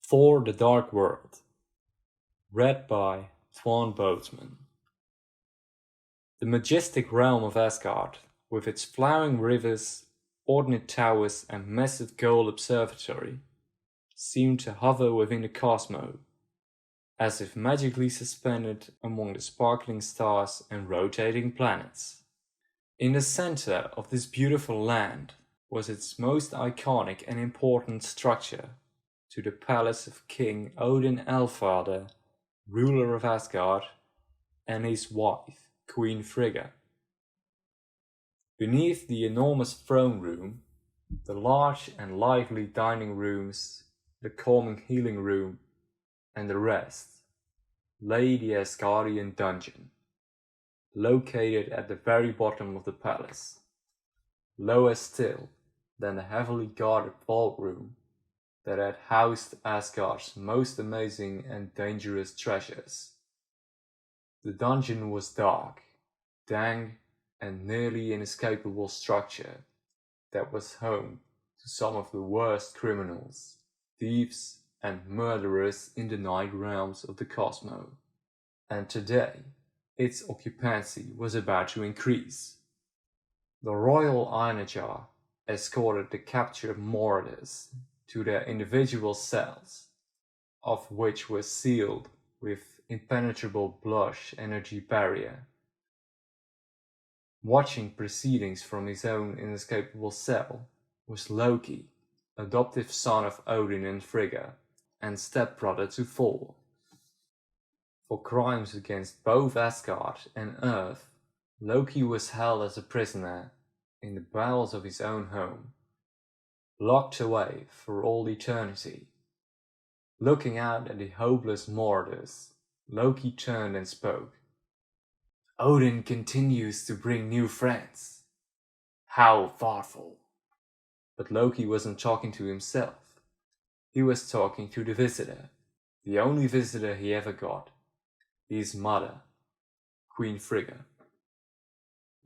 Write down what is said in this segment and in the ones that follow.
For the Dark World. Read by Toine Bootsman. The majestic realm of Asgard, with its flowing rivers, ornate towers and massive gold observatory, seemed to hover within the cosmos, as if magically suspended among the sparkling stars and rotating planets. In the center of this beautiful land was its most iconic and important structure, to the palace of King Odin Allfather, ruler of Asgard, and his wife, Queen Frigga. Beneath the enormous throne room, the large and lively dining rooms, the calming healing room, and the rest, lay the Asgardian dungeon, located at the very bottom of the palace, lower still than the heavily guarded vault room that had housed Asgard's most amazing and dangerous treasures. The dungeon was dark, dank, and nearly inescapable structure that was home to some of the worst criminals, thieves, and murderers in the night realms of the cosmos. And today, its occupancy was about to increase. The royal Ironager escorted the captured marauders to their individual cells, of which were sealed with impenetrable blush energy barrier. Watching proceedings from his own inescapable cell was Loki, adoptive son of Odin and Frigga, and stepbrother to Thor. For crimes against both Asgard and Earth, Loki was held as a prisoner in the bowels of his own home, locked away for all eternity. Looking out at the hopeless marauders, Loki turned and spoke. Odin continues to bring new friends. How thoughtful. But Loki wasn't talking to himself. He was talking to the visitor, the only visitor he ever got, his mother, Queen Frigga.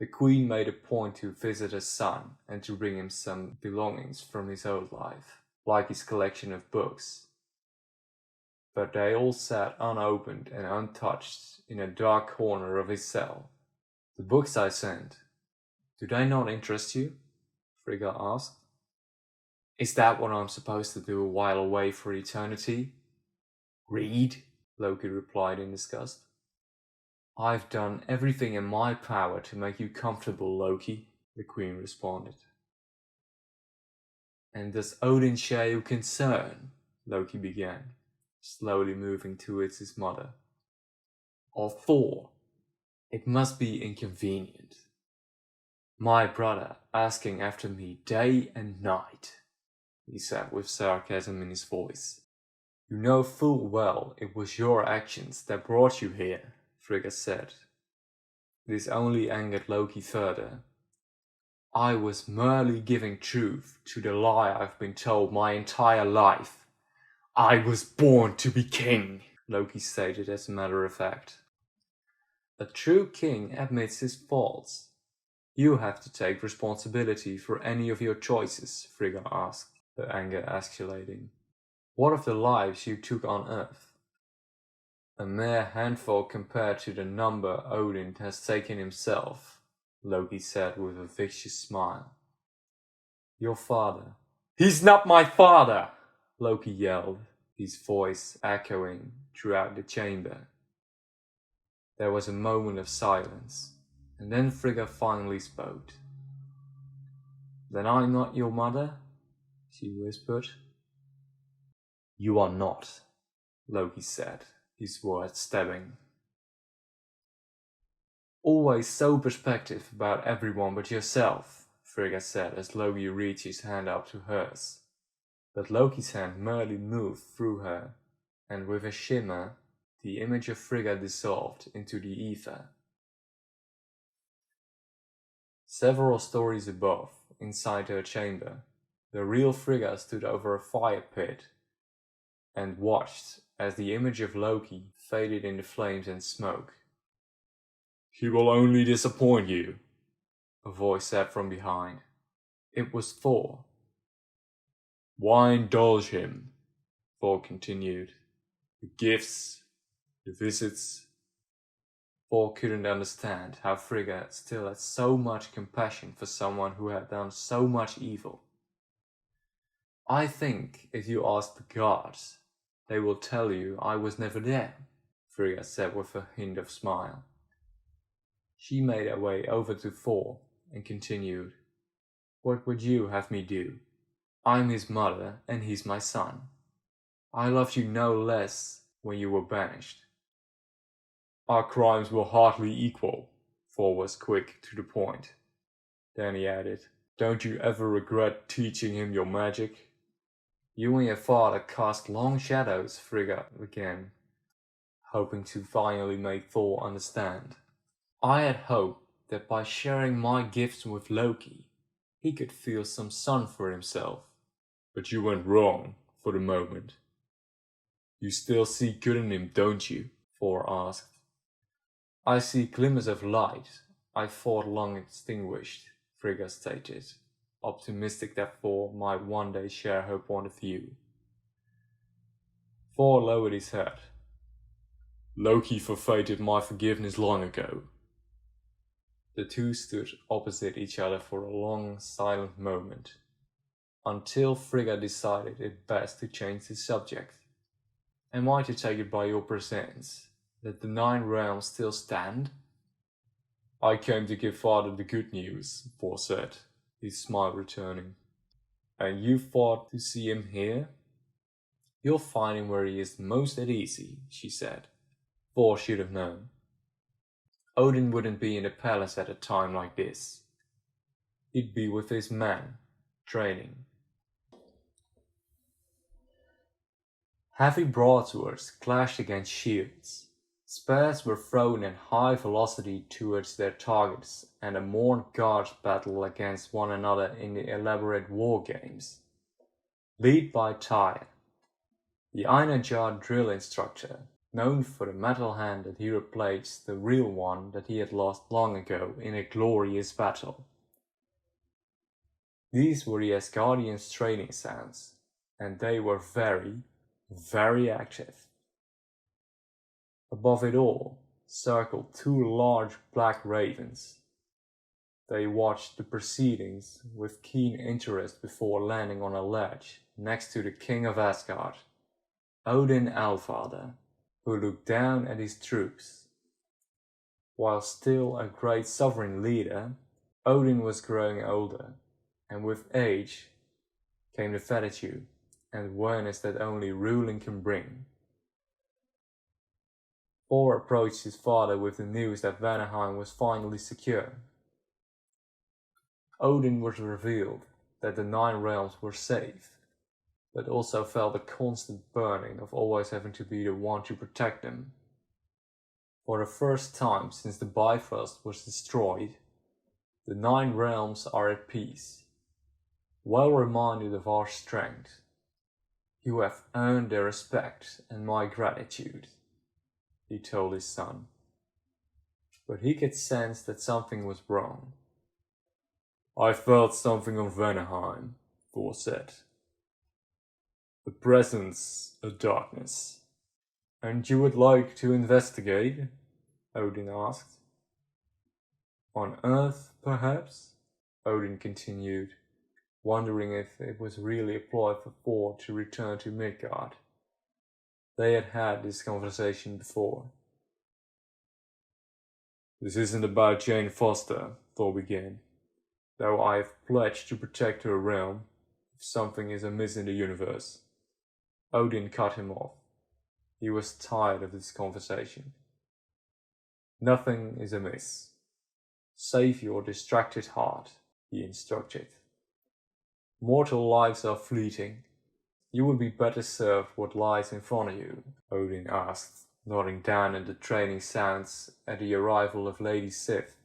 The queen made a point to visit her son and to bring him some belongings from his old life, like his collection of books. But they all sat unopened and untouched in a dark corner of his cell. The books I sent, do they not interest you? Frigga asked. Is that what I'm supposed to do while away for eternity? Read, Loki replied in disgust. I've done everything in my power to make you comfortable, Loki, the queen responded. And does Odin share your concern? Loki began, slowly moving towards his mother. Or Thor? It must be inconvenient. My brother asking after me day and night, he said with sarcasm in his voice. You know full well it was your actions that brought you here, Frigga said. This only angered Loki further. I was merely giving truth to the lie I've been told my entire life. I was born to be king, Loki stated as a matter of fact. A true king admits his faults. You have to take responsibility for any of your choices, Frigga asked, her anger escalating. What of the lives you took on Earth? A mere handful compared to the number Odin has taken himself, Loki said with a vicious smile. Your father. He's not my father! Loki yelled, his voice echoing throughout the chamber. There was a moment of silence, and then Frigga finally spoke. Then I'm not your mother? She whispered. You are not, Loki said, his words stabbing. Always so perspective about everyone but yourself, Frigga said as Loki reached his hand up to hers. But Loki's hand merely moved through her, and with a shimmer, the image of Frigga dissolved into the ether. Several stories above, inside her chamber, the real Frigga stood over a fire pit and watched as the image of Loki faded in the flames and smoke. He will only disappoint you, a voice said from behind. It was Thor. Why indulge him? Thor continued. The gifts, the visits. Thor couldn't understand how Frigga still had so much compassion for someone who had done so much evil. I think if you ask the gods, they will tell you I was never there, Frigga said with a hint of smile. She made her way over to Thor and continued. What would you have me do? I'm his mother and he's my son. I loved you no less when you were banished. Our crimes were hardly equal, Thor was quick to the point. Then he added, Don't you ever regret teaching him your magic? You and your father cast long shadows, Frigga began, hoping to finally make Thor understand. I had hoped that by sharing my gifts with Loki, he could feel some sun for himself. But you went wrong for the moment. You still see good in him, don't you? Thor asked. I see glimmers of light I thought long extinguished, Frigga stated, optimistic that Thor might one day share her point of view. Thor lowered his head. Loki forfeited my forgiveness long ago. The two stood opposite each other for a long, silent moment, until Frigga decided it best to change the subject. Am I to take it by your presence that the 9 realms still stand? I came to give Father the good news, Thor said, his smile returning. And you thought to see him here? You'll find him where he is most at ease, she said. Thor should have known. Odin wouldn't be in the palace at a time like this. He'd be with his men, training. Heavy broadswords clashed against shields. Spears were thrown at high velocity towards their targets, and a mourned guards battled against one another in the elaborate war games. Led by Tyr, the Einarjar drill instructor, known for the metal hand that he replaced the real one that he had lost long ago in a glorious battle. These were the Asgardians' training sounds, and they were very, very active. Above it all circled 2 large black ravens. They watched the proceedings with keen interest before landing on a ledge next to the king of Asgard, Odin Allfather, who looked down at his troops. While still a great sovereign leader, Odin was growing older, and with age came the fatigue and awareness that only ruling can bring. Thor approached his father with the news that Vanaheim was finally secure. Odin was revealed that the 9 realms were safe, but also felt a constant burning of always having to be the one to protect them. For the first time since the Bifrost was destroyed, the 9 realms are at peace, well reminded of our strength. You have earned their respect and my gratitude, he told his son. But he could sense that something was wrong. I felt something on Vanaheim, Thor said. The presence of darkness. And you would like to investigate? Odin asked. On Earth, perhaps? Odin continued, wondering if it was really a ploy for Thor to return to Midgard. They had had this conversation before. This isn't about Jane Foster, Thor began, though I have pledged to protect her realm if something is amiss in the universe. Odin cut him off. He was tired of this conversation. Nothing is amiss. Save your distracted heart, he instructed. Mortal lives are fleeting. You would be better served what lies in front of you, Odin asked, nodding down at the training sounds at the arrival of Lady Sif,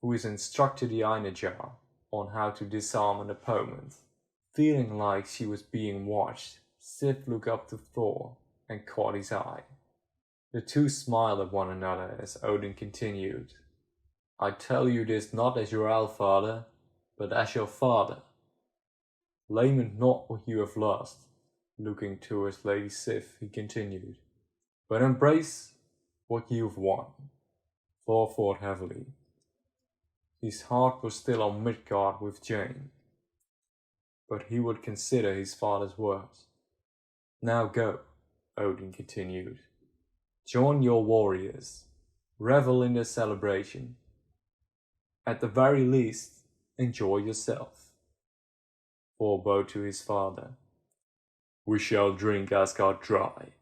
who is instructed the Einarjar on how to disarm an opponent. Feeling like she was being watched, Sif looked up to Thor and caught his eye. The two smiled at one another as Odin continued. I tell you this not as your Allfather, but as your father. Lament not what you have lost, Looking towards Lady Sif, he continued, "But embrace what you've won." Thor thought heavily. His heart was still on Midgard with Jane, but he would consider his father's words. "Now go," Odin continued. "Join your warriors. Revel in the celebration. At the very least, enjoy yourself." Thor bowed to his father. "We shall drink Asgard dry,"